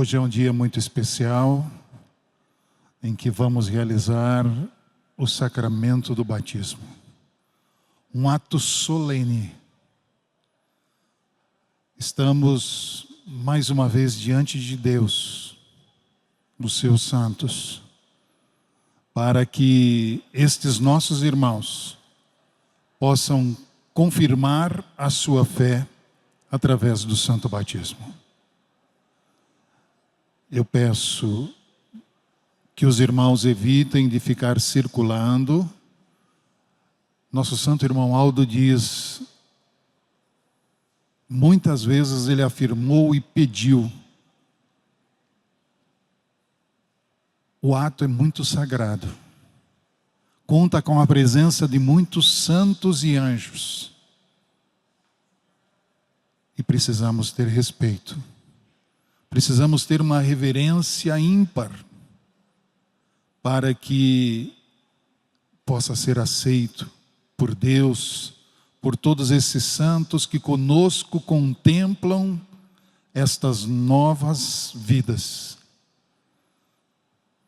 Hoje é um dia muito especial em que vamos realizar o sacramento do batismo. Um ato solene. Estamos mais uma vez diante de Deus, dos seus santos, para que estes nossos irmãos possam confirmar a sua fé através do santo batismo. Eu peço que os irmãos evitem de ficar circulando. Nosso santo irmão Aldo diz, muitas vezes ele afirmou e pediu. O ato é muito sagrado. Conta com a presença de muitos santos e anjos. E precisamos ter respeito. Precisamos ter uma reverência ímpar para que possa ser aceito por Deus, por todos esses santos que conosco contemplam estas novas vidas.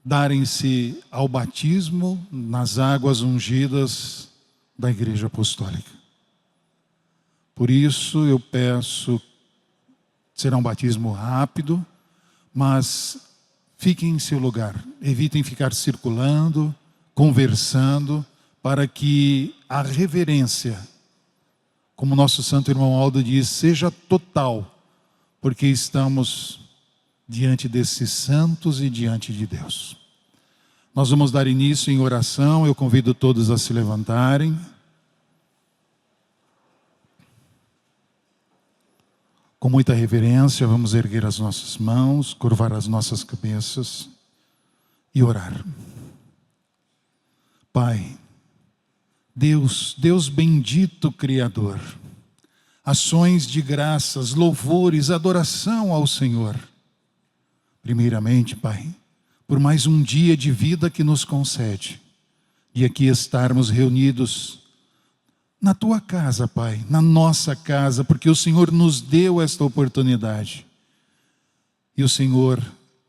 Darem-se ao batismo nas águas ungidas da Igreja Apostólica. Por isso eu peço, será um batismo rápido, mas fiquem em seu lugar, evitem ficar circulando, conversando, para que a reverência, como nosso santo irmão Aldo diz, seja total, porque estamos diante desses santos e diante de Deus. Nós vamos dar início em oração, eu convido todos a se levantarem. Com muita reverência, vamos erguer as nossas mãos, curvar as nossas cabeças e orar. Pai, Deus bendito Criador, ações de graças, louvores, adoração ao Senhor. Primeiramente, Pai, por mais um dia de vida que nos concede, de aqui estarmos reunidos na Tua casa, Pai, na nossa casa, porque o Senhor nos deu esta oportunidade. E o Senhor,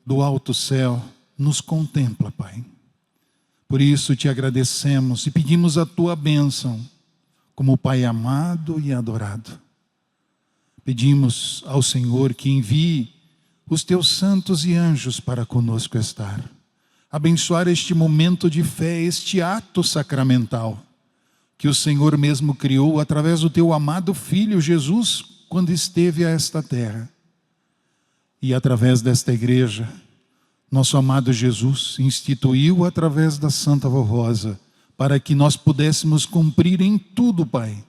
do alto céu, nos contempla, Pai. Por isso te agradecemos e pedimos a Tua bênção, como Pai amado e adorado. Pedimos ao Senhor que envie os Teus santos e anjos para conosco estar. Abençoar este momento de fé, este ato sacramental, que o Senhor mesmo criou através do Teu amado Filho Jesus, quando esteve a esta terra. E através desta igreja, nosso amado Jesus instituiu através da Santa Vó Rosa, para que nós pudéssemos cumprir em tudo, Pai,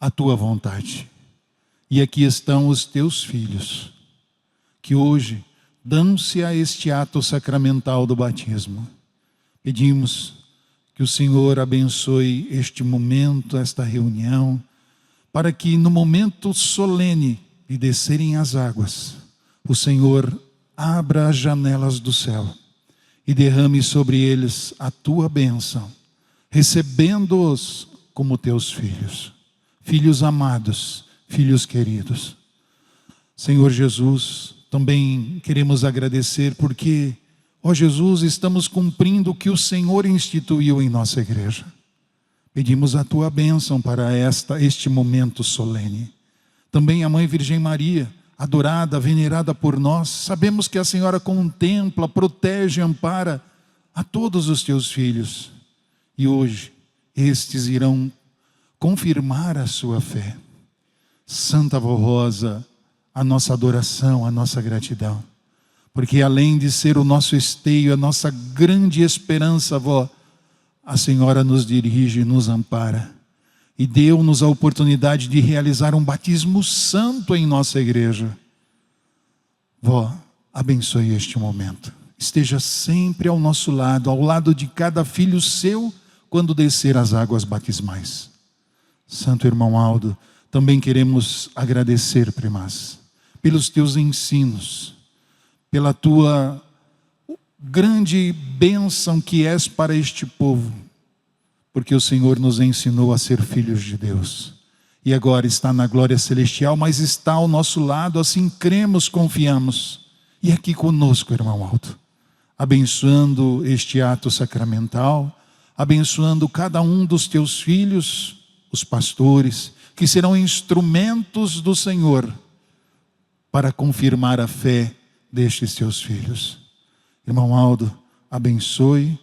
a Tua vontade. E aqui estão os Teus filhos, que hoje dão-se a este ato sacramental do batismo. Pedimos que o Senhor abençoe este momento, esta reunião, para que no momento solene de descerem as águas, o Senhor abra as janelas do céu e derrame sobre eles a Tua bênção, recebendo-os como Teus filhos, filhos amados, filhos queridos. Senhor Jesus, também queremos agradecer porque, ó Jesus, estamos cumprindo o que o Senhor instituiu em nossa igreja. Pedimos a Tua bênção para este momento solene. Também a Mãe Virgem Maria, adorada, venerada por nós, sabemos que a Senhora contempla, protege, ampara a todos os Teus filhos. E hoje, estes irão confirmar a sua fé. Santa Vó Rosa, a nossa adoração, a nossa gratidão. Porque além de ser o nosso esteio, a nossa grande esperança, Vó, a Senhora nos dirige e nos ampara. E deu-nos a oportunidade de realizar um batismo santo em nossa igreja. Vó, abençoe este momento. Esteja sempre ao nosso lado, ao lado de cada filho seu, quando descer as águas batismais. Santo irmão Aldo, também queremos agradecer, primaz, pelos Teus ensinos, pela Tua grande bênção que és para este povo, porque o Senhor nos ensinou a ser filhos de Deus. E agora está na glória celestial, mas está ao nosso lado, assim cremos, confiamos. E aqui conosco, irmão Aldo, abençoando este ato sacramental, abençoando cada um dos teus filhos, os pastores, que serão instrumentos do Senhor para confirmar a fé destes teus filhos. Irmão Aldo, abençoe,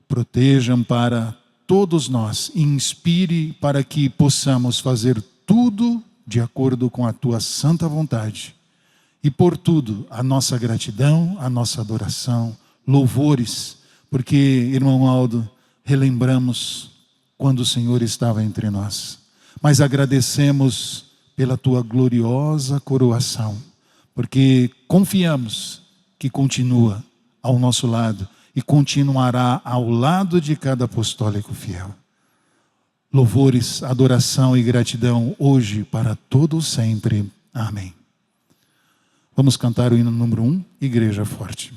proteja, ampara todos nós e inspire para que possamos fazer tudo de acordo com a tua santa vontade. E por tudo, a nossa gratidão, a nossa adoração, louvores, porque, irmão Aldo, relembramos quando o Senhor estava entre nós. Mas agradecemos pela tua gloriosa coroação, porque confiamos que continua ao nosso lado e continuará ao lado de cada apostólico fiel. Louvores, adoração e gratidão hoje para todos sempre. Amém. Vamos cantar o hino número 1, Igreja Forte.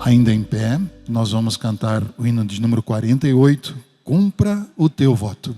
Ainda em pé, nós vamos cantar o hino de número 48, Cumpra o teu voto.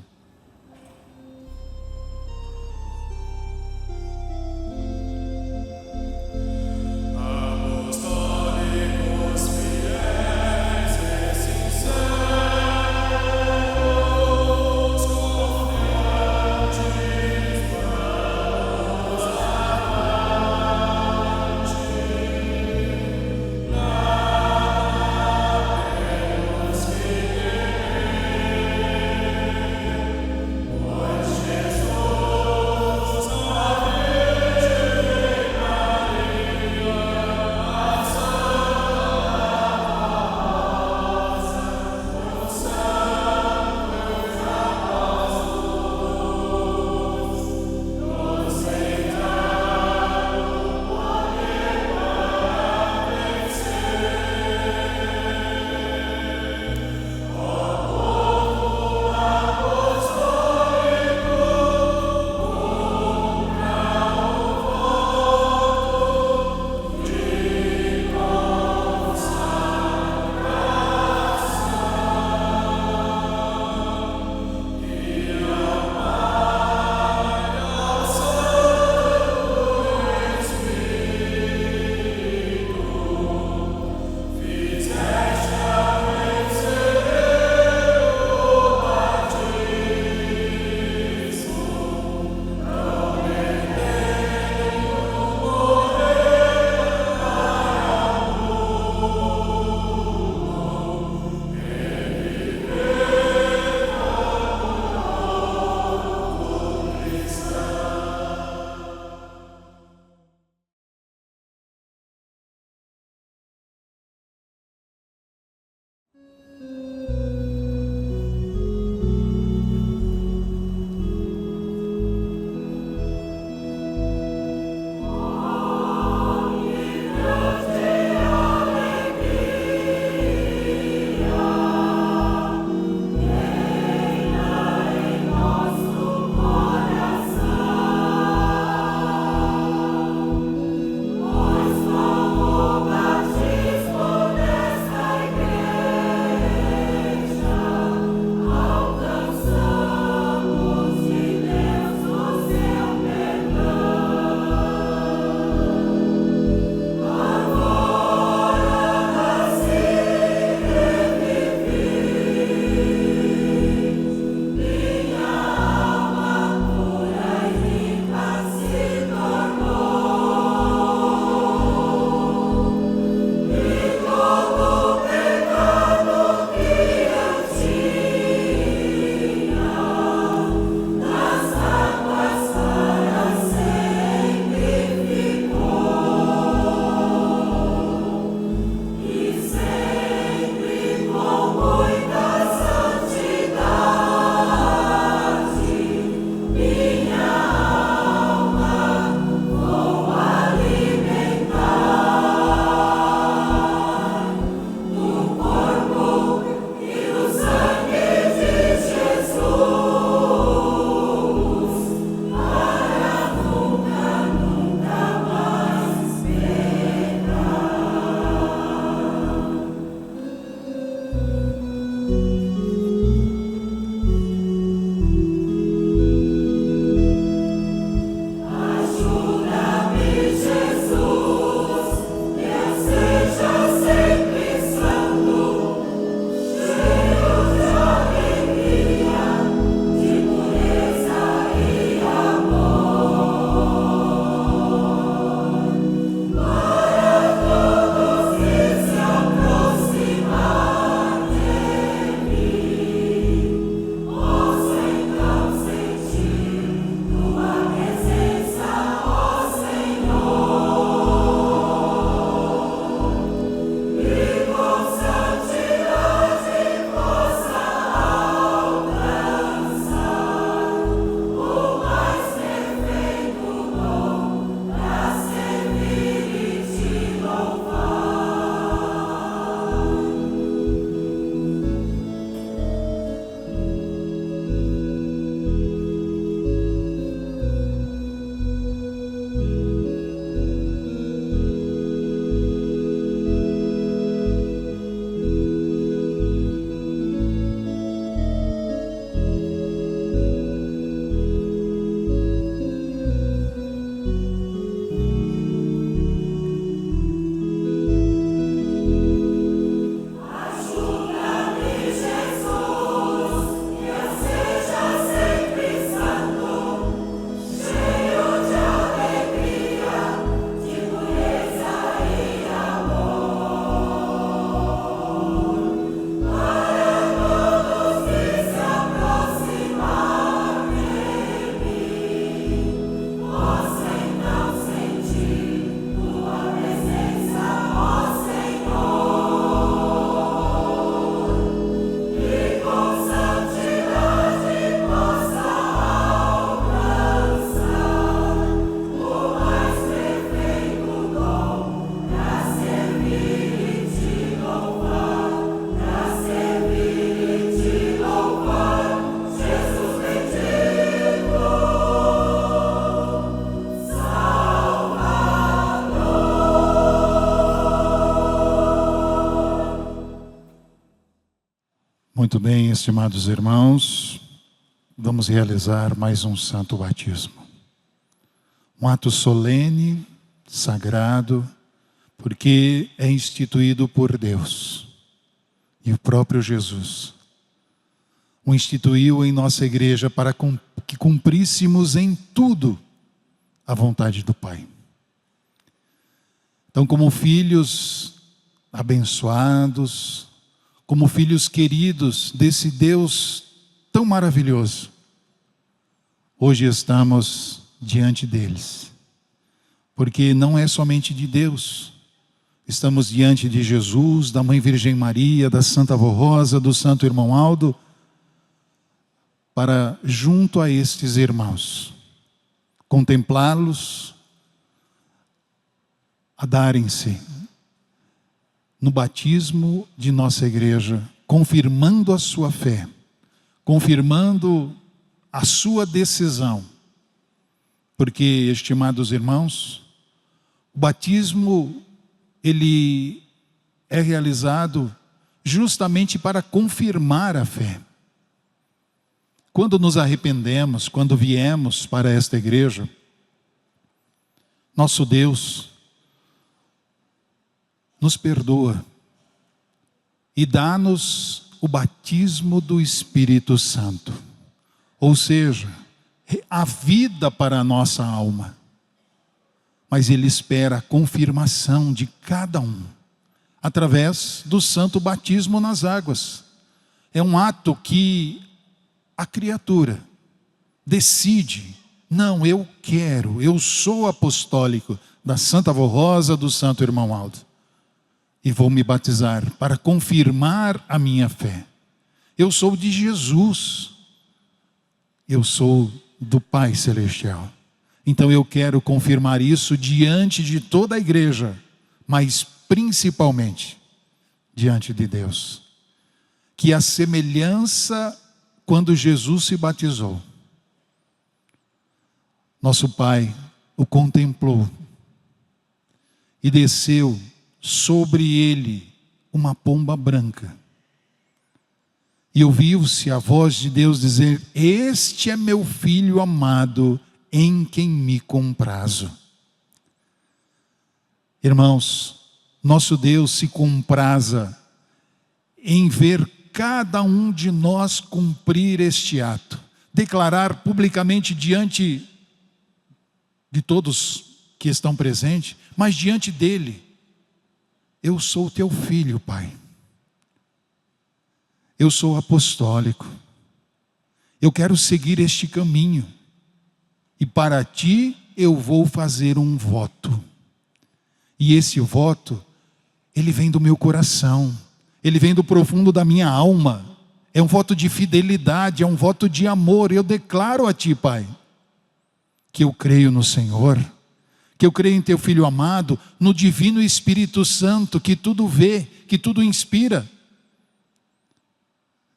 Muito bem, estimados irmãos, vamos realizar mais um santo batismo. Um ato solene, sagrado, porque é instituído por Deus e o próprio Jesus. O instituiu em nossa igreja para que cumpríssemos em tudo a vontade do Pai. Então, como filhos abençoados, como filhos queridos desse Deus tão maravilhoso, hoje estamos diante deles, porque não é somente de Deus, estamos diante de Jesus, da Mãe Virgem Maria, da Santa Avó Rosa, do Santo Irmão Aldo, para junto a estes irmãos, contemplá-los, a darem-se no batismo de nossa igreja, confirmando a sua fé, confirmando a sua decisão. Porque, estimados irmãos, o batismo, ele é realizado justamente para confirmar a fé. Quando nos arrependemos, quando viemos para esta igreja, nosso Deus nos perdoa e dá-nos o batismo do Espírito Santo, ou seja, a vida para a nossa alma. Mas Ele espera a confirmação de cada um, através do santo batismo nas águas. É um ato que a criatura decide: não, eu quero, eu sou apostólico da Santa Avó Rosa, do Santo Irmão Aldo, e vou me batizar para confirmar a minha fé. Eu sou de Jesus, eu sou do Pai Celestial. Então eu quero confirmar isso diante de toda a igreja, mas principalmente diante de Deus. Que a semelhança quando Jesus se batizou, nosso Pai o contemplou e desceu sobre ele uma pomba branca. E ouviu-se a voz de Deus dizer: este é meu filho amado, em quem me comprazo. Irmãos, nosso Deus se compraza em ver cada um de nós cumprir este ato, declarar publicamente diante de todos que estão presentes, mas diante dele: eu sou teu filho, Pai. Eu sou apostólico. Eu quero seguir este caminho. E para ti eu vou fazer um voto. E esse voto, ele vem do meu coração. Ele vem do profundo da minha alma. É um voto de fidelidade, é um voto de amor. Eu declaro a ti, Pai, que eu creio no Senhor, que eu creio em teu Filho amado, no divino Espírito Santo, que tudo vê, que tudo inspira.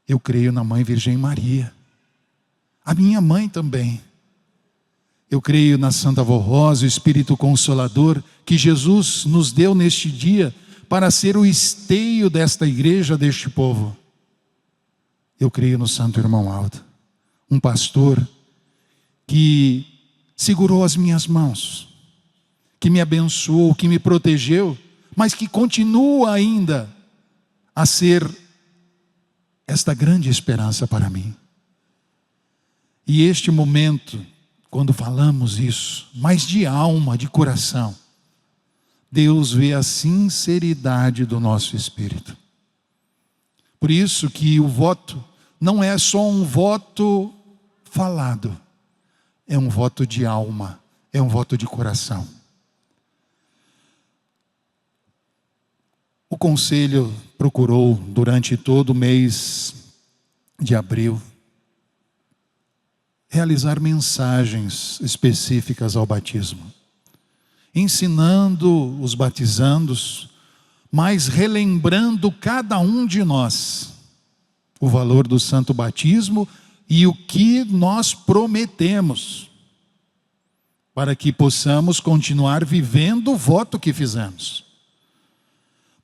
Eu creio na Mãe Virgem Maria, a minha mãe também. Eu creio na Santa Avó Rosa, o Espírito Consolador, que Jesus nos deu neste dia, para ser o esteio desta igreja, deste povo. Eu creio no Santo Irmão Aldo, um pastor que segurou as minhas mãos, que me abençoou, que me protegeu, mas que continua ainda a ser esta grande esperança para mim. E este momento, quando falamos isso, mas de alma, de coração, Deus vê a sinceridade do nosso espírito. Por isso que o voto não é só um voto falado, é um voto de alma, é um voto de coração. O conselho procurou, durante todo o mês de abril, realizar mensagens específicas ao batismo, ensinando os batizandos, mas relembrando cada um de nós o valor do santo batismo e o que nós prometemos, para que possamos continuar vivendo o voto que fizemos,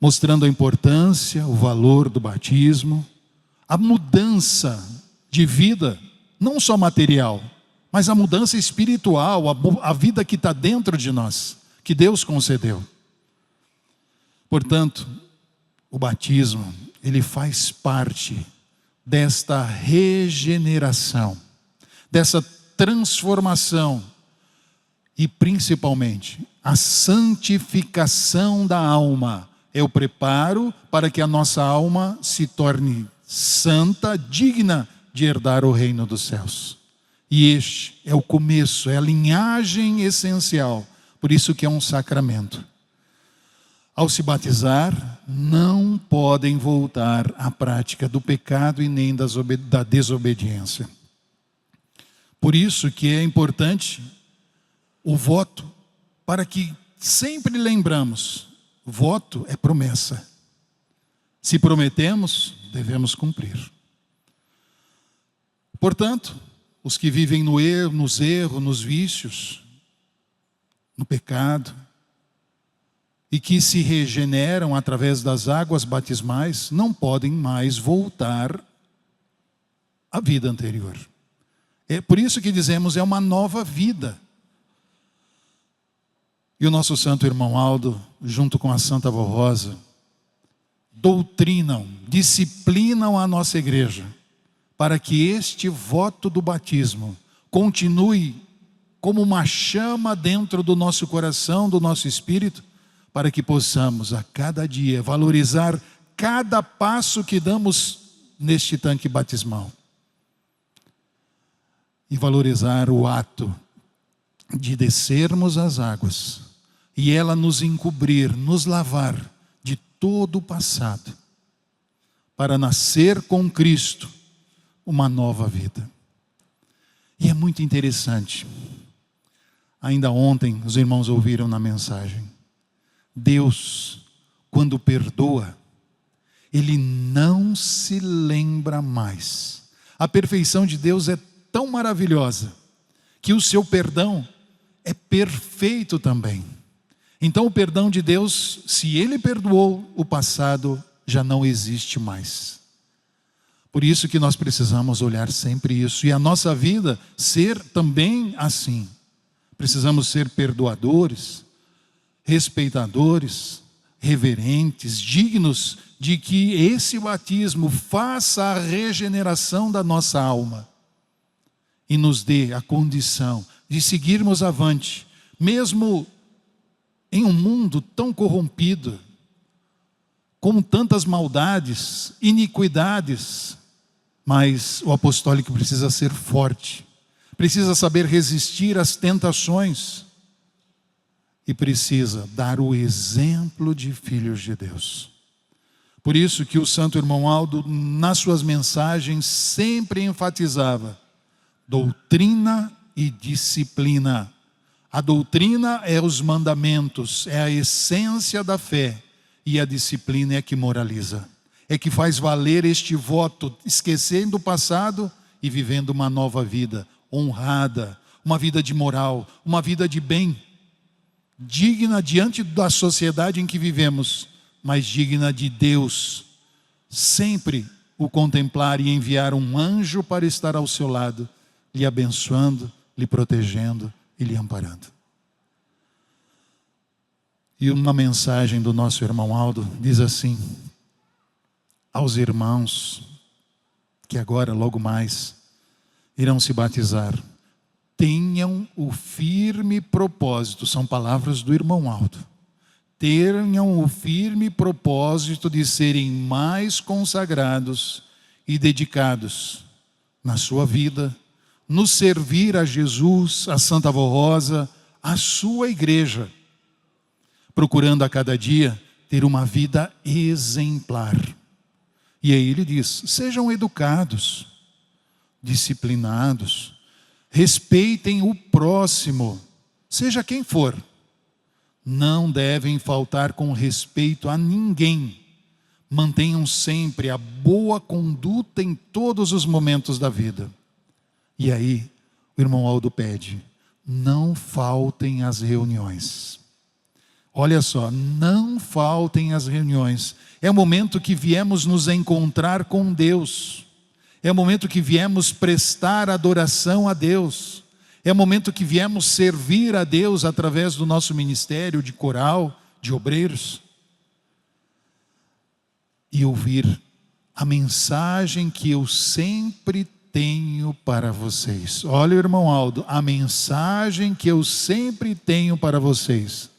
mostrando a importância, o valor do batismo, a mudança de vida, não só material, mas a mudança espiritual, a vida que está dentro de nós, que Deus concedeu. Portanto, o batismo, ele faz parte desta regeneração, dessa transformação e principalmente a santificação da alma. É o preparo para que a nossa alma se torne santa, digna de herdar o reino dos céus. E este é o começo, é a linhagem essencial, por isso que é um sacramento. Ao se batizar, não podem voltar à prática do pecado e nem da desobediência. Por isso que é importante o voto, para que sempre lembramos, voto é promessa. Se prometemos, devemos cumprir. Portanto, os que vivem nos erros, nos vícios, no pecado, e que se regeneram através das águas batismais, não podem mais voltar à vida anterior. É por isso que dizemos, é uma nova vida. E o nosso santo irmão Aldo, junto com a Santa Avó Rosa, doutrinam, disciplinam a nossa igreja, para que este voto do batismo continue como uma chama dentro do nosso coração, do nosso espírito, para que possamos a cada dia valorizar cada passo que damos neste tanque batismal. E valorizar o ato de descermos as águas e ela nos encobrir, nos lavar de todo o passado, para nascer com Cristo uma nova vida. E é muito interessante. Ainda ontem os irmãos ouviram na mensagem. Deus, quando perdoa, Ele não se lembra mais. A perfeição de Deus é tão maravilhosa, que o seu perdão é perfeito também. Então o perdão de Deus, se Ele perdoou o passado, já não existe mais. Por isso que nós precisamos olhar sempre isso. E a nossa vida ser também assim. Precisamos ser perdoadores, respeitadores, reverentes, dignos de que esse batismo faça a regeneração da nossa alma e nos dê a condição de seguirmos avante, mesmo em um mundo tão corrompido, com tantas maldades, iniquidades. Mas o apostólico precisa ser forte, precisa saber resistir às tentações, e precisa dar o exemplo de filhos de Deus. Por isso que o santo irmão Aldo, nas suas mensagens, sempre enfatizava doutrina e disciplina. A doutrina é os mandamentos, é a essência da fé, e a disciplina é que moraliza. É que faz valer este voto, esquecendo o passado e vivendo uma nova vida, honrada, uma vida de moral, uma vida de bem, digna diante da sociedade em que vivemos, mas digna de Deus. Sempre o contemplar e enviar um anjo para estar ao seu lado, lhe abençoando, lhe protegendo e lhe amparando. E uma mensagem do nosso irmão Aldo diz assim: aos irmãos que agora, logo mais, irão se batizar, tenham o firme propósito, são palavras do irmão Aldo, tenham o firme propósito de serem mais consagrados e dedicados na sua vida, no servir a Jesus, a Santa Avó Rosa, a sua igreja, procurando a cada dia ter uma vida exemplar. E aí ele diz: sejam educados, disciplinados, respeitem o próximo, seja quem for. Não devem faltar com respeito a ninguém. Mantenham sempre a boa conduta em todos os momentos da vida. E aí, o irmão Aldo pede: não faltem às reuniões. Olha só, não faltem as reuniões. É o momento que viemos nos encontrar com Deus. É o momento que viemos prestar adoração a Deus. É o momento que viemos servir a Deus através do nosso ministério de coral, de obreiros. E ouvir a mensagem que eu sempre tenho para vocês. Olha, irmão Aldo, a mensagem que eu sempre tenho para vocês.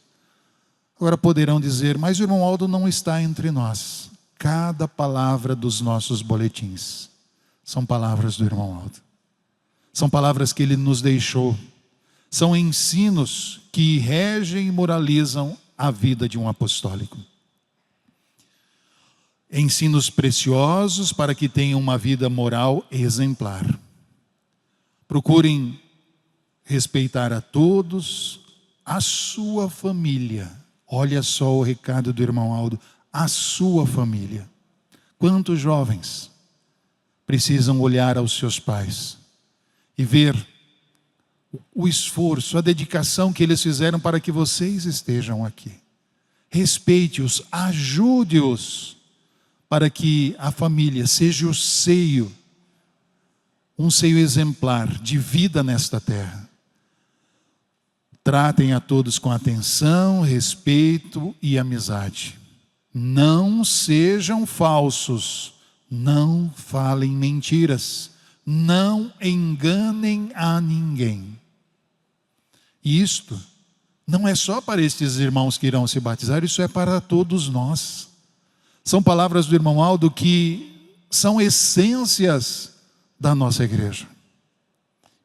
Agora poderão dizer, mas o irmão Aldo não está entre nós. Cada palavra dos nossos boletins são palavras do irmão Aldo. São palavras que ele nos deixou. São ensinos que regem e moralizam a vida de um apostólico. Ensinos preciosos para que tenham uma vida moral exemplar. Procurem respeitar a todos, a sua família. Olha só o recado do irmão Aldo, a sua família. Quantos jovens precisam olhar aos seus pais e ver o esforço, a dedicação que eles fizeram para que vocês estejam aqui. Respeite-os, ajude-os, para que a família seja o seio, um seio exemplar de vida nesta terra. Tratem a todos com atenção, respeito e amizade. Não sejam falsos, não falem mentiras, não enganem a ninguém. Isto não é só para estes irmãos que irão se batizar, isso é para todos nós. São palavras do irmão Aldo que são essências da nossa igreja.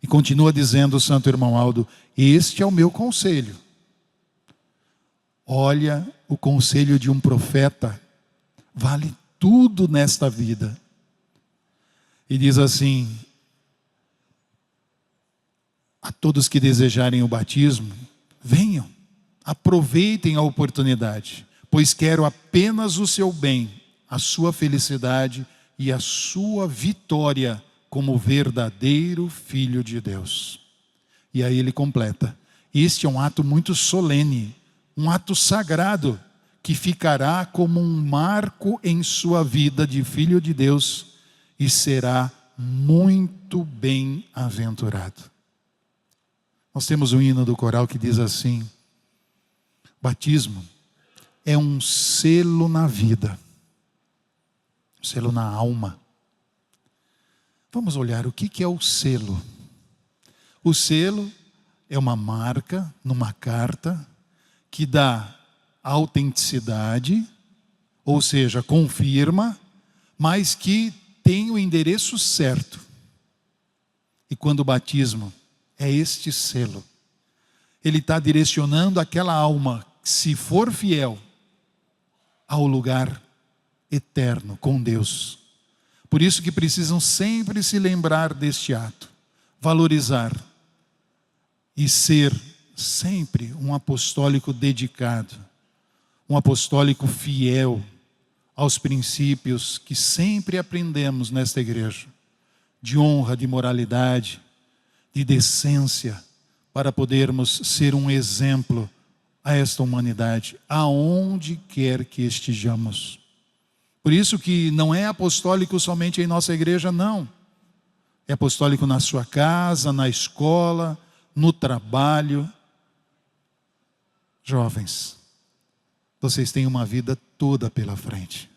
E continua dizendo o santo irmão Aldo, este é o meu conselho. Olha, o conselho de um profeta vale tudo nesta vida. E diz assim, a todos que desejarem o batismo, venham, aproveitem a oportunidade, pois quero apenas o seu bem, a sua felicidade e a sua vitória como verdadeiro filho de Deus. E aí ele completa, este é um ato muito solene, um ato sagrado, que ficará como um marco em sua vida de filho de Deus e será muito bem-aventurado. Nós temos um hino do coral que diz assim, batismo é um selo na vida, um selo na alma. Vamos olhar o que é o selo. O selo é uma marca numa carta que dá autenticidade, ou seja, confirma, mas que tem o endereço certo. E quando o batismo é este selo, ele está direcionando aquela alma, se for fiel, ao lugar eterno com Deus. Por isso que precisam sempre se lembrar deste ato, valorizar e ser sempre um apostólico dedicado, um apostólico fiel aos princípios que sempre aprendemos nesta igreja, de honra, de moralidade, de decência, para podermos ser um exemplo a esta humanidade, aonde quer que estejamos. Por isso que não é apostólico somente em nossa igreja, não. É apostólico na sua casa, na escola, no trabalho. Jovens, vocês têm uma vida toda pela frente.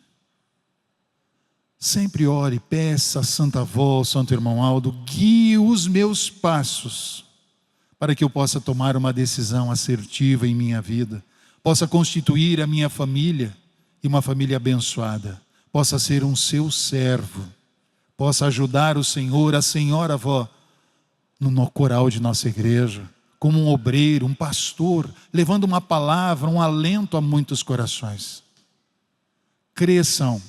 Sempre ore, peça a Santa Avó, Santo Irmão Aldo, guie os meus passos, para que eu possa tomar uma decisão assertiva em minha vida, possa constituir a minha família, e uma família abençoada, possa ser um seu servo, possa ajudar o Senhor, a Senhora Avó, no coral de nossa igreja, como um obreiro, um pastor, levando uma palavra, um alento a muitos corações. Cresçam,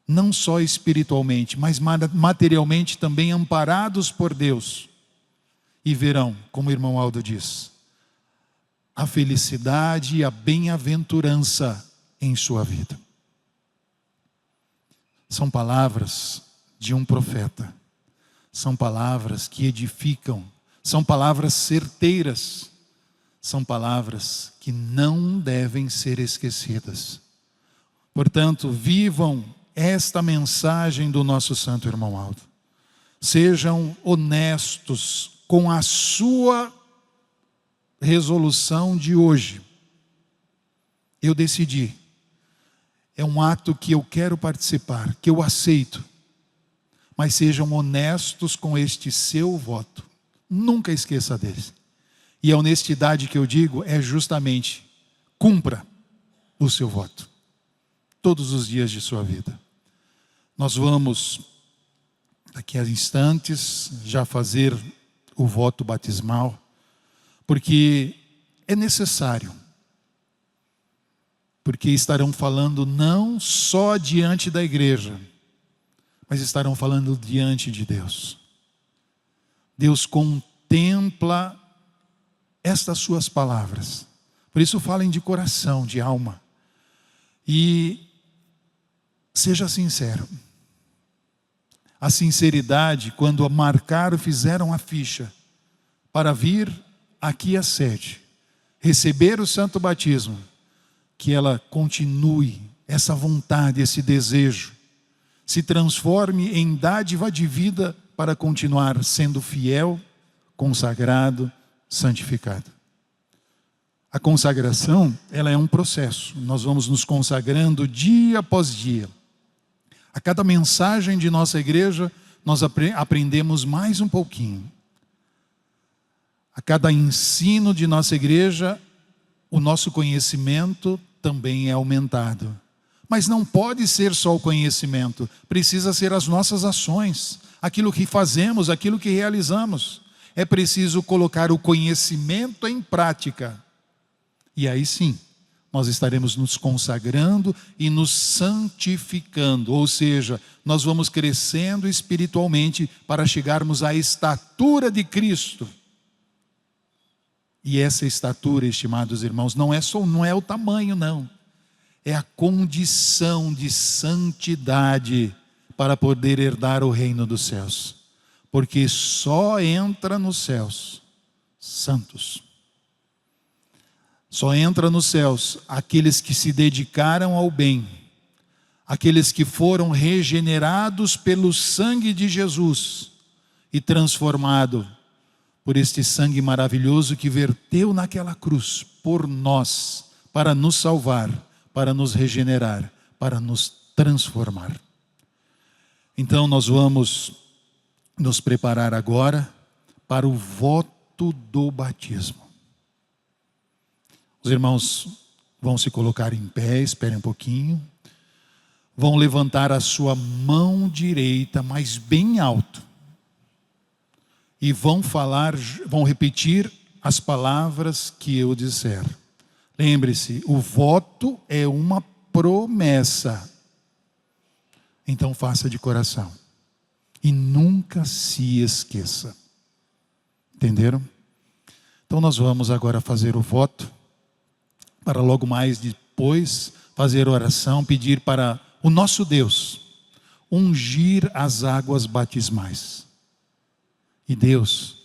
não só espiritualmente, mas materialmente também amparados por Deus. E verão, como o irmão Aldo diz, a felicidade e a bem-aventurança em sua vida. São palavras de um profeta. São palavras que edificam. São palavras certeiras. são palavras que não devem ser esquecidas. Portanto, vivam esta mensagem do nosso santo irmão Aldo. Sejam honestos com a sua resolução de hoje. Eu decidi. É um ato que eu quero participar, que eu aceito. Mas sejam honestos com este seu voto. Nunca esqueça deles. E a honestidade que eu digo é justamente: cumpra o seu voto. Todos os dias de sua vida. Nós vamos, daqui a instantes, já fazer o voto batismal, porque é necessário. Porque estarão falando não só diante da igreja, mas estarão falando diante de Deus. Deus contempla estas suas palavras. Por isso falem de coração, de alma. E seja sincero. A sinceridade, quando marcaram, fizeram a ficha para vir aqui à sede, receber o santo batismo, que ela continue, essa vontade, esse desejo, se transforme em dádiva de vida para continuar sendo fiel, consagrado, santificado. A consagração, ela é um processo. Nós vamos nos consagrando dia após dia. A cada mensagem de nossa igreja, nós aprendemos mais um pouquinho. A cada ensino de nossa igreja, o nosso conhecimento também é aumentado. Mas não pode ser só o conhecimento, precisa ser as nossas ações, aquilo que fazemos, aquilo que realizamos. É preciso colocar o conhecimento em prática. E aí sim, nós estaremos nos consagrando e nos santificando. Ou seja, nós vamos crescendo espiritualmente para chegarmos à estatura de Cristo. E essa estatura, estimados irmãos, não é o tamanho, não. É a condição de santidade para poder herdar o reino dos céus. Porque só entra nos céus santos. Só entra nos céus aqueles que se dedicaram ao bem, aqueles que foram regenerados pelo sangue de Jesus e transformado por este sangue maravilhoso que verteu naquela cruz por nós, para nos salvar, para nos regenerar, para nos transformar. Então nós vamos nos preparar agora para o voto do batismo. Os irmãos vão se colocar em pé, esperem um pouquinho. Vão levantar a sua mão direita, mas bem alto. E vão repetir as palavras que eu disser. Lembre-se, o voto é uma promessa. Então faça de coração. E nunca se esqueça. Entenderam? Então nós vamos agora fazer o voto. Para logo mais depois fazer oração, pedir para o nosso Deus ungir as águas batismais. E Deus,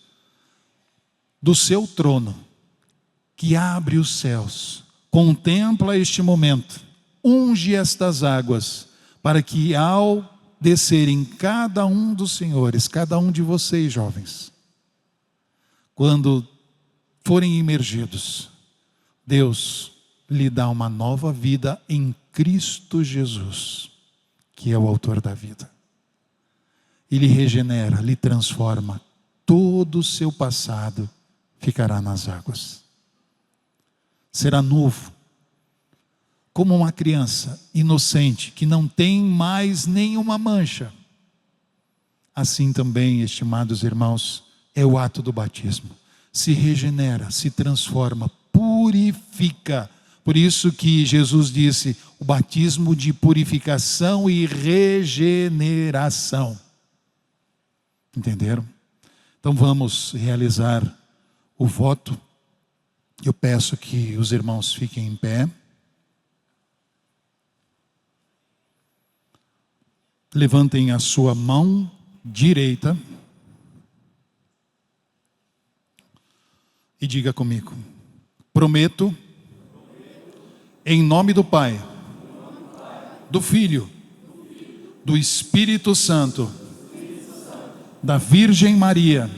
do seu trono, que abre os céus, contempla este momento, unge estas águas, para que ao descerem cada um dos senhores, cada um de vocês jovens, quando forem imergidos, Deus lhe dá uma nova vida em Cristo Jesus, que é o autor da vida. Ele regenera, lhe transforma, todo o seu passado ficará nas águas. Será novo, como uma criança inocente, que não tem mais nenhuma mancha. Assim também, estimados irmãos, é o ato do batismo. Se regenera, se transforma, purifica. Por isso que Jesus disse, o batismo de purificação e regeneração. Entenderam? Então vamos realizar o voto. Eu peço que os irmãos fiquem em pé. Levantem a sua mão direita e diga comigo: Prometo, em nome do Pai, do Filho, do Espírito Santo, da Virgem Maria,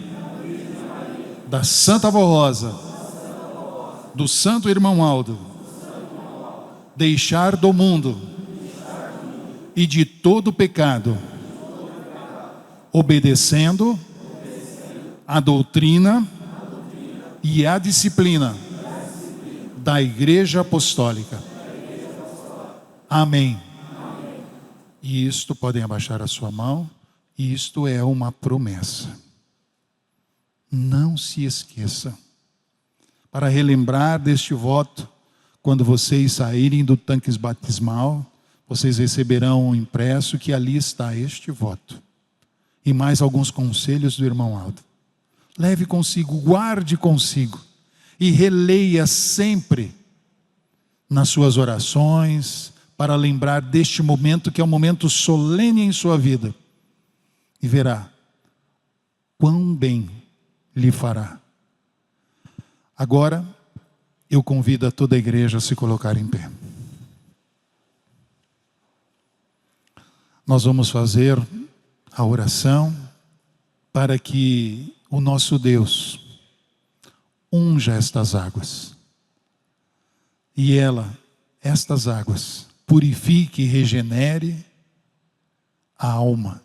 da Santa Avó Rosa, do Santo Irmão Aldo, deixar do mundo e de todo pecado, obedecendo a doutrina e a disciplina da Igreja Apostólica. Amém. E isto, podem abaixar a sua mão, isto é uma promessa. Não se esqueça. Para relembrar deste voto, quando vocês saírem do tanque batismal, vocês receberão um impresso que ali está este voto. E mais alguns conselhos do irmão Aldo. Leve consigo, guarde consigo e releia sempre nas suas orações, para lembrar deste momento que é um momento solene em sua vida. E verá quão bem lhe fará. Agora, eu convido a toda a igreja a se colocar em pé. Nós vamos fazer a oração para que o nosso Deus unja estas águas. E estas águas, purifique e regenere a alma,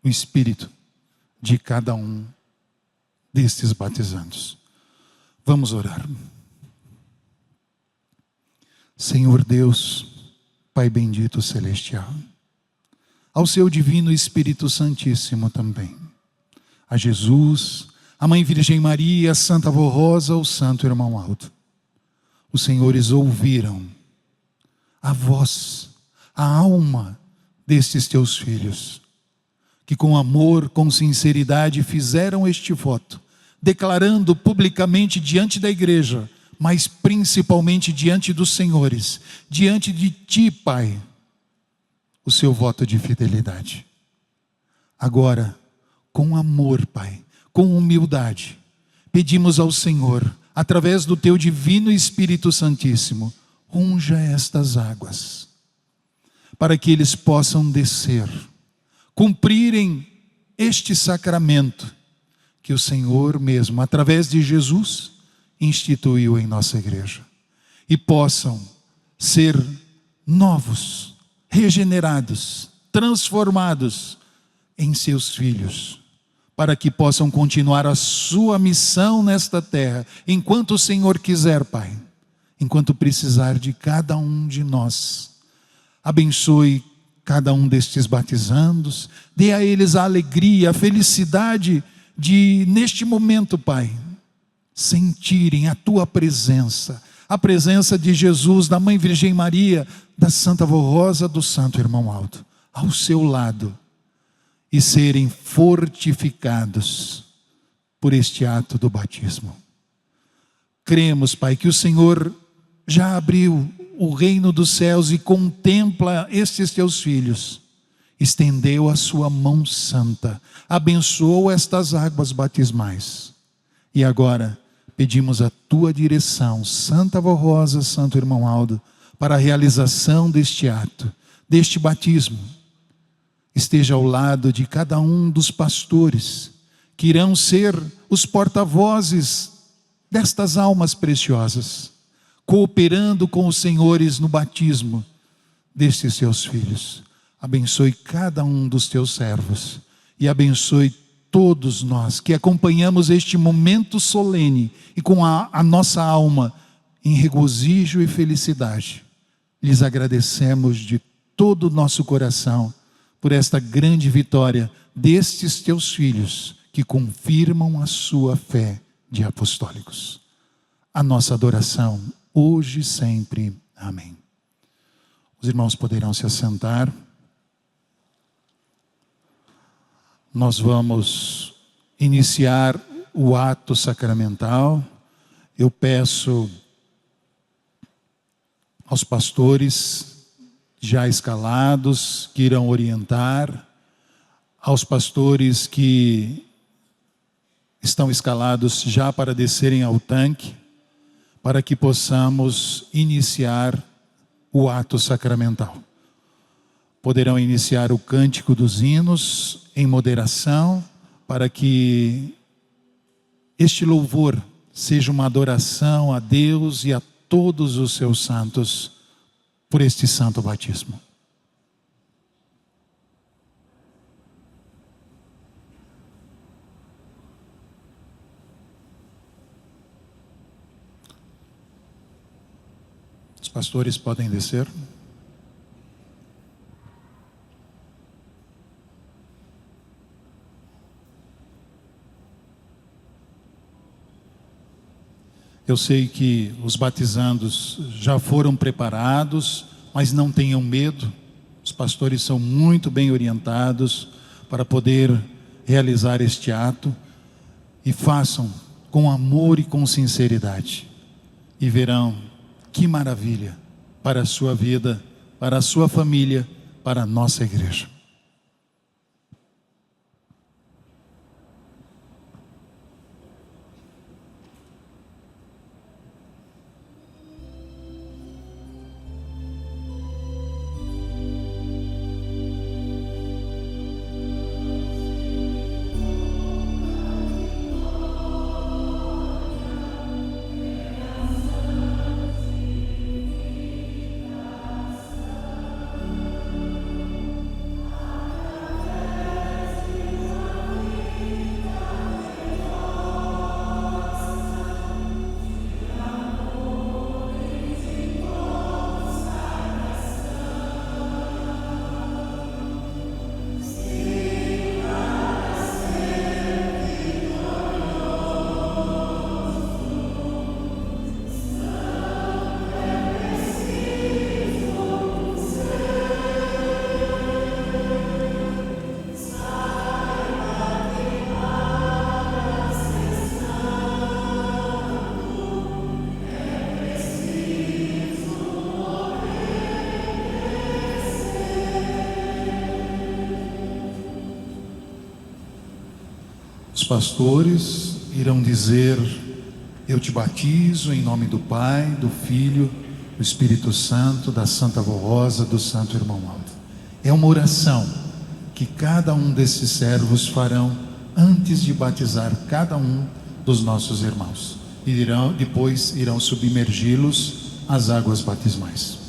o espírito de cada um destes batizandos. Vamos orar. Senhor Deus, Pai bendito celestial, ao seu divino Espírito Santíssimo também, a Jesus, a Mãe Virgem Maria, a Santa Avó Rosa, o Santo Irmão Aldo. Os senhores ouviram a voz, a alma destes teus filhos, que com amor, com sinceridade fizeram este voto, declarando publicamente diante da igreja, mas principalmente diante dos senhores, diante de ti, Pai, o seu voto de fidelidade. Agora, com amor, Pai, com humildade, pedimos ao Senhor, através do teu divino Espírito Santíssimo, unja estas águas, para que eles possam descer, cumprirem este sacramento que o Senhor mesmo, através de Jesus, instituiu em nossa igreja, e possam ser novos, regenerados, transformados em seus filhos, para que possam continuar a sua missão nesta terra, enquanto o Senhor quiser, Pai, enquanto precisar de cada um de nós. Abençoe cada um destes batizandos, dê a eles a alegria, a felicidade de, neste momento, Pai, sentirem a tua presença, a presença de Jesus, da Mãe Virgem Maria, da Santa Avó Rosa, do Santo Irmão Aldo, ao seu lado, e serem fortificados por este ato do batismo. Cremos, Pai, que o Senhor já abriu o reino dos céus e contempla estes teus filhos. Estendeu a sua mão santa, abençoou estas águas batismais. E agora pedimos a tua direção, Santa Avó Rosa, Santo Irmão Aldo, para a realização deste ato, deste batismo. Esteja ao lado de cada um dos pastores, que irão ser os porta-vozes destas almas preciosas, cooperando com os senhores no batismo destes seus filhos. Abençoe cada um dos teus servos e abençoe todos nós que acompanhamos este momento solene e com a nossa alma em regozijo e felicidade. Lhes agradecemos de todo o nosso coração por esta grande vitória destes teus filhos que confirmam a sua fé de apostólicos. A nossa adoração hoje e sempre. Amém. Os irmãos poderão se assentar. Nós vamos iniciar o ato sacramental. Eu peço aos pastores já escalados que irão orientar, aos pastores que estão escalados já para descerem ao tanque, para que possamos iniciar o ato sacramental. Poderão iniciar o cântico dos hinos em moderação, para que este louvor seja uma adoração a Deus e a todos os seus santos por este santo batismo. Os pastores podem descer. Eu sei que os batizandos já foram preparados, mas não tenham medo. Os pastores são muito bem orientados para poder realizar este ato, e façam com amor e com sinceridade, e verão que maravilha para a sua vida, para a sua família, para a nossa igreja. Os pastores irão dizer: eu te batizo em nome do Pai, do Filho, do Espírito Santo, da Santa Vó Rosa, do Santo Irmão Aldo. É uma oração que cada um desses servos farão antes de batizar cada um dos nossos irmãos. E depois irão submergi-los às águas batismais.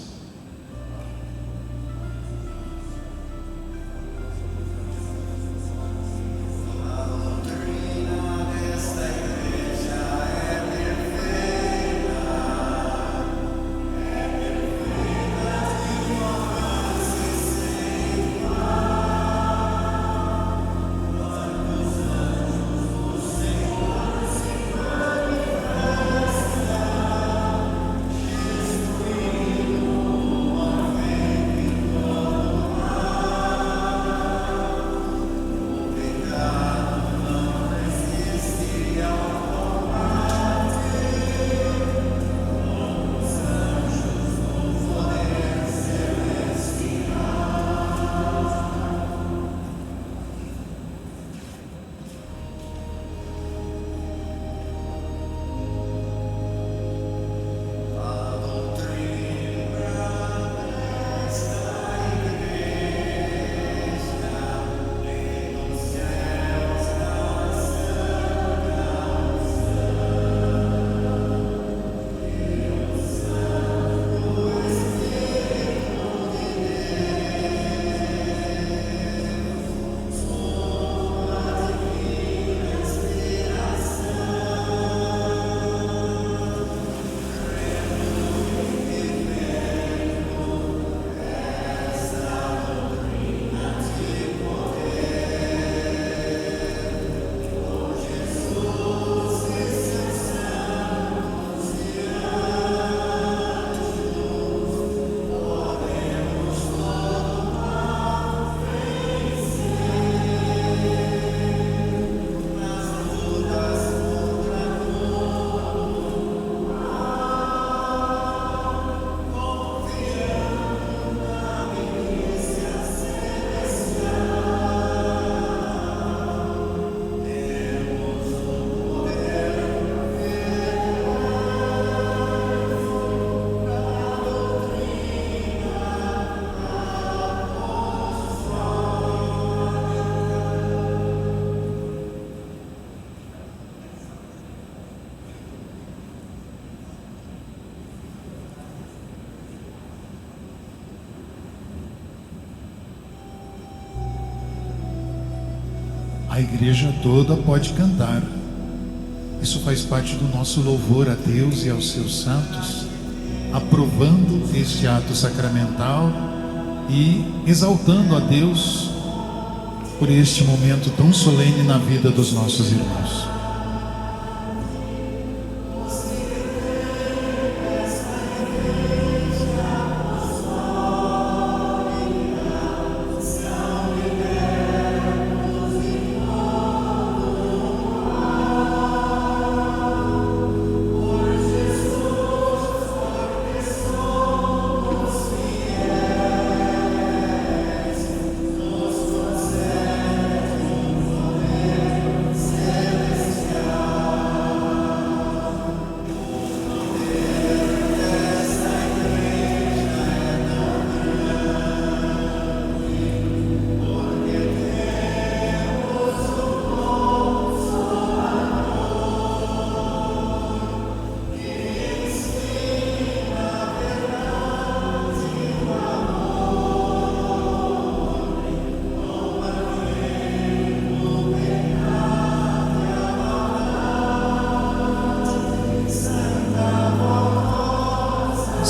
a igreja toda pode cantar. Isso faz parte do nosso louvor a Deus e aos seus santos, aprovando este ato sacramental e exaltando a Deus por este momento tão solene na vida dos nossos irmãos.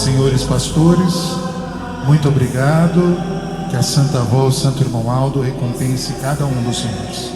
Senhores pastores, muito obrigado. Que a Santa Avó, o Santo Irmão Aldo, recompense cada um dos senhores.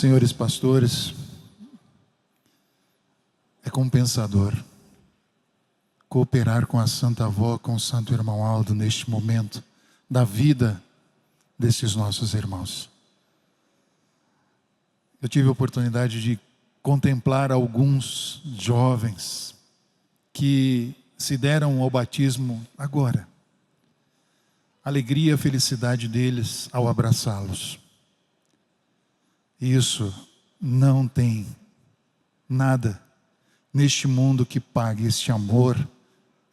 Senhores pastores, é compensador cooperar com a Santa Avó, com o Santo Irmão Aldo neste momento da vida desses nossos irmãos. Eu tive a oportunidade de contemplar alguns jovens que se deram ao batismo agora. A alegria e a felicidade deles ao abraçá-los. Isso não tem nada neste mundo que pague este amor,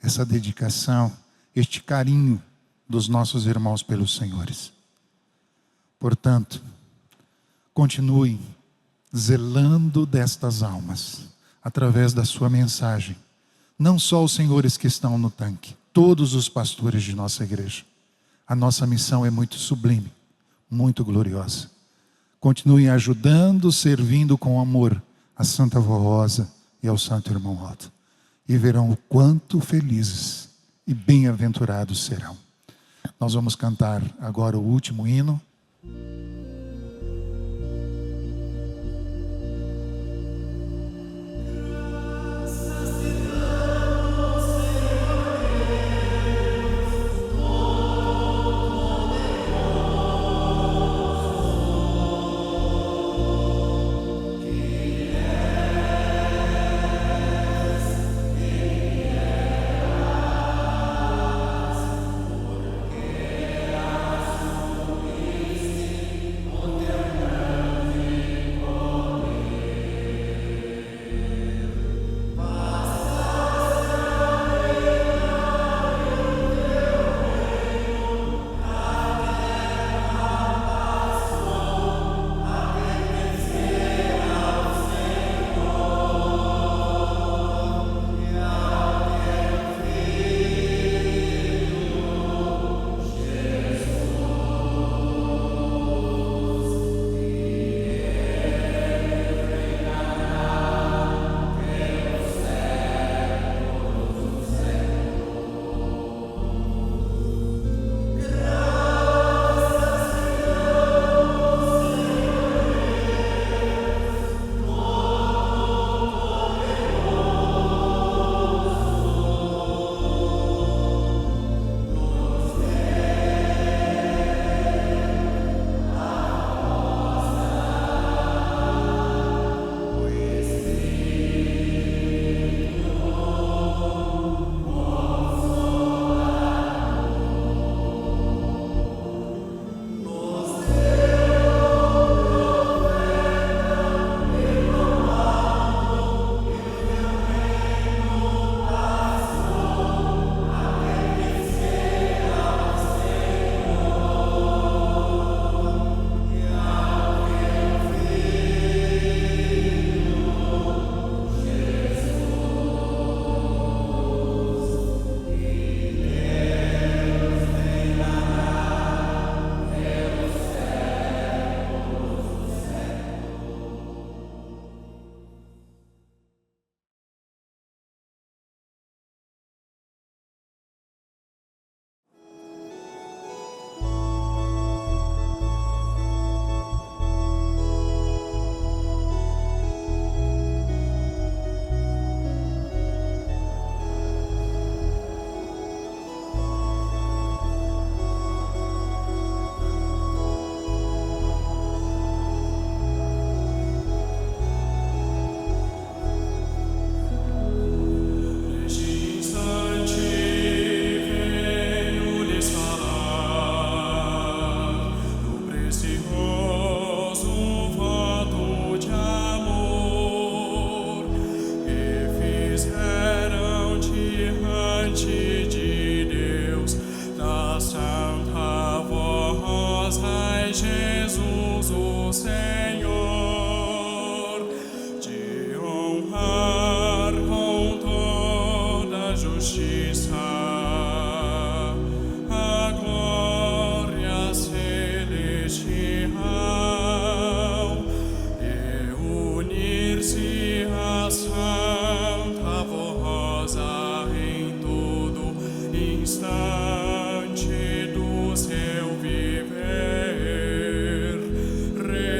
essa dedicação, este carinho dos nossos irmãos pelos senhores. Portanto, continuem zelando destas almas, através da sua mensagem. Não só os senhores que estão no tanque, todos os pastores de nossa igreja. A nossa missão é muito sublime, muito gloriosa. Continuem ajudando, servindo com amor a Santa Avó Rosa e ao Santo Irmão Aldo. E verão o quanto felizes e bem-aventurados serão. Nós vamos cantar agora o último hino.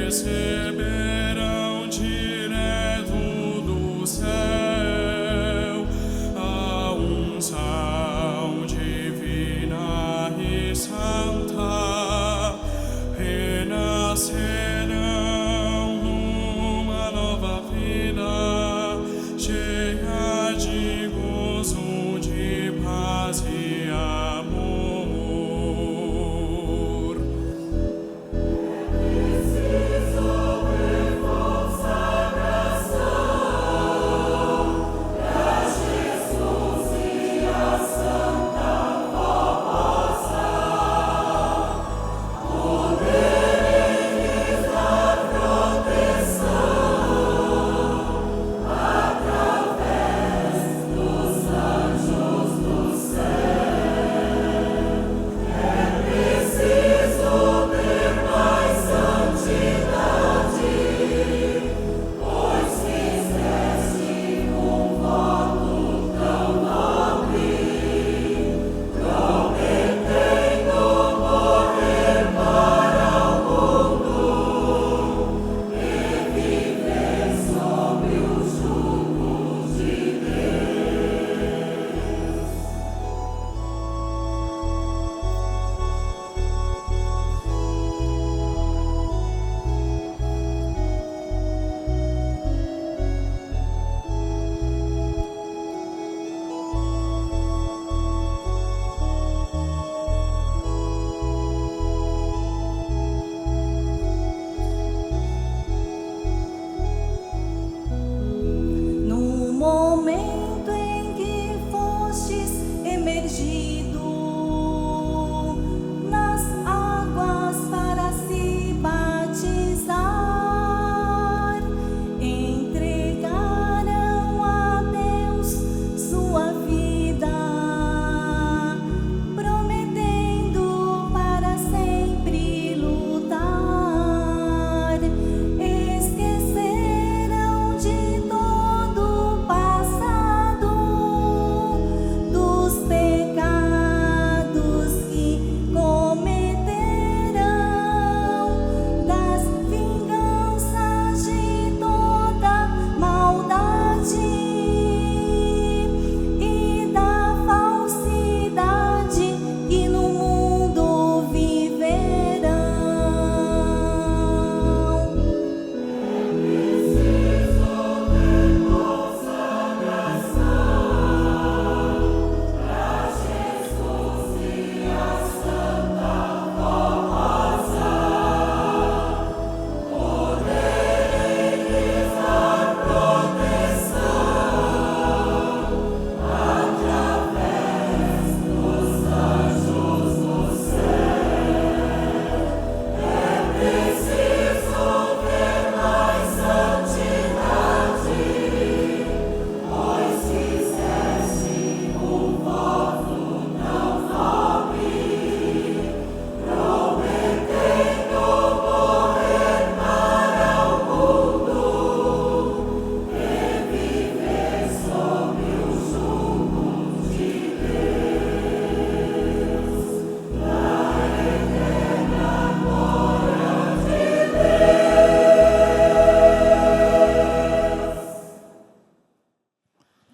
Recebe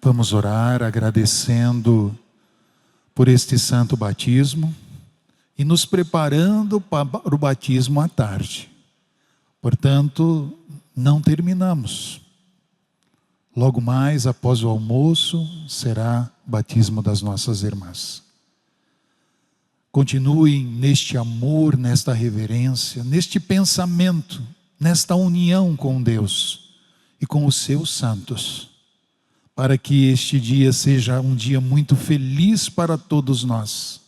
Vamos orar agradecendo por este santo batismo e nos preparando para o batismo à tarde. Portanto, não terminamos. Logo mais, após o almoço, será o batismo das nossas irmãs. Continuem neste amor, nesta reverência, neste pensamento, nesta união com Deus e com os seus santos, para que este dia seja um dia muito feliz para todos nós,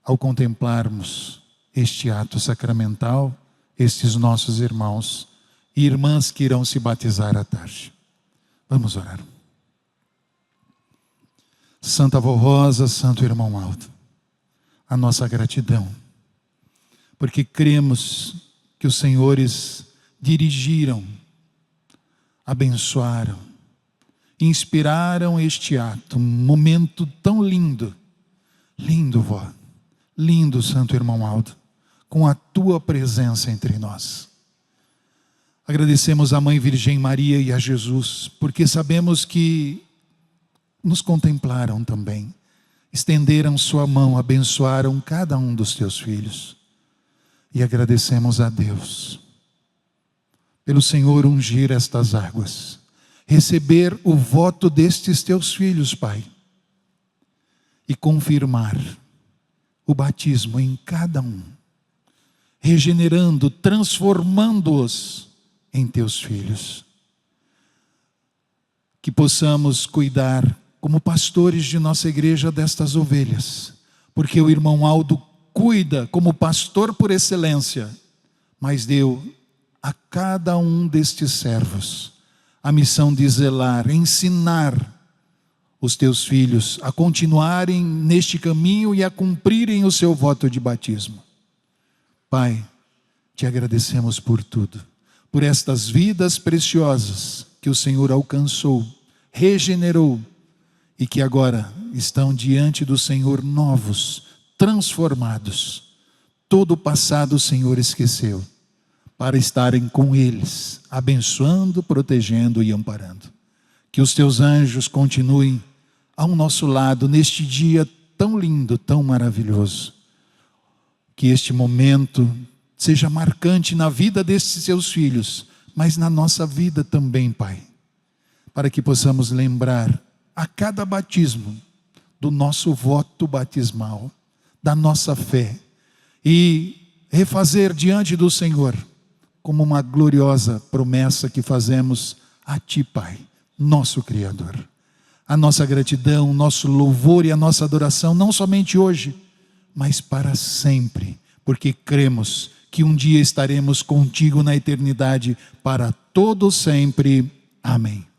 ao contemplarmos este ato sacramental, estes nossos irmãos e irmãs que irão se batizar à tarde. Vamos orar. Santa Avó Rosa, Santo Irmão Aldo, a nossa gratidão, porque cremos que os senhores dirigiram, abençoaram, inspiraram este ato, um momento tão lindo. Lindo, vó, lindo, Santo Irmão Aldo, com a tua presença entre nós. Agradecemos à Mãe Virgem Maria e a Jesus, porque sabemos que nos contemplaram também, estenderam sua mão, abençoaram cada um dos teus filhos. E agradecemos a Deus pelo Senhor ungir estas águas, receber o voto destes teus filhos, Pai, e confirmar o batismo em cada um, regenerando, transformando-os em teus filhos. Que possamos cuidar como pastores de nossa igreja destas ovelhas, porque o irmão Aldo cuida como pastor por excelência, mas deu a cada um destes servos a missão de zelar, ensinar os teus filhos a continuarem neste caminho e a cumprirem o seu voto de batismo. Pai, te agradecemos por tudo, por estas vidas preciosas que o Senhor alcançou, regenerou e que agora estão diante do Senhor novos, transformados. Todo o passado o Senhor esqueceu, para estarem com eles, abençoando, protegendo e amparando. Que os teus anjos continuem ao nosso lado neste dia tão lindo, tão maravilhoso. Que este momento seja marcante na vida destes seus filhos, mas na nossa vida também, Pai. Para que possamos lembrar a cada batismo do nosso voto batismal, da nossa fé, e refazer diante do Senhor como uma gloriosa promessa que fazemos a Ti, Pai, nosso Criador. a nossa gratidão, o nosso louvor e a nossa adoração, não somente hoje, mas para sempre, porque cremos que um dia estaremos contigo na eternidade para todo sempre. Amém.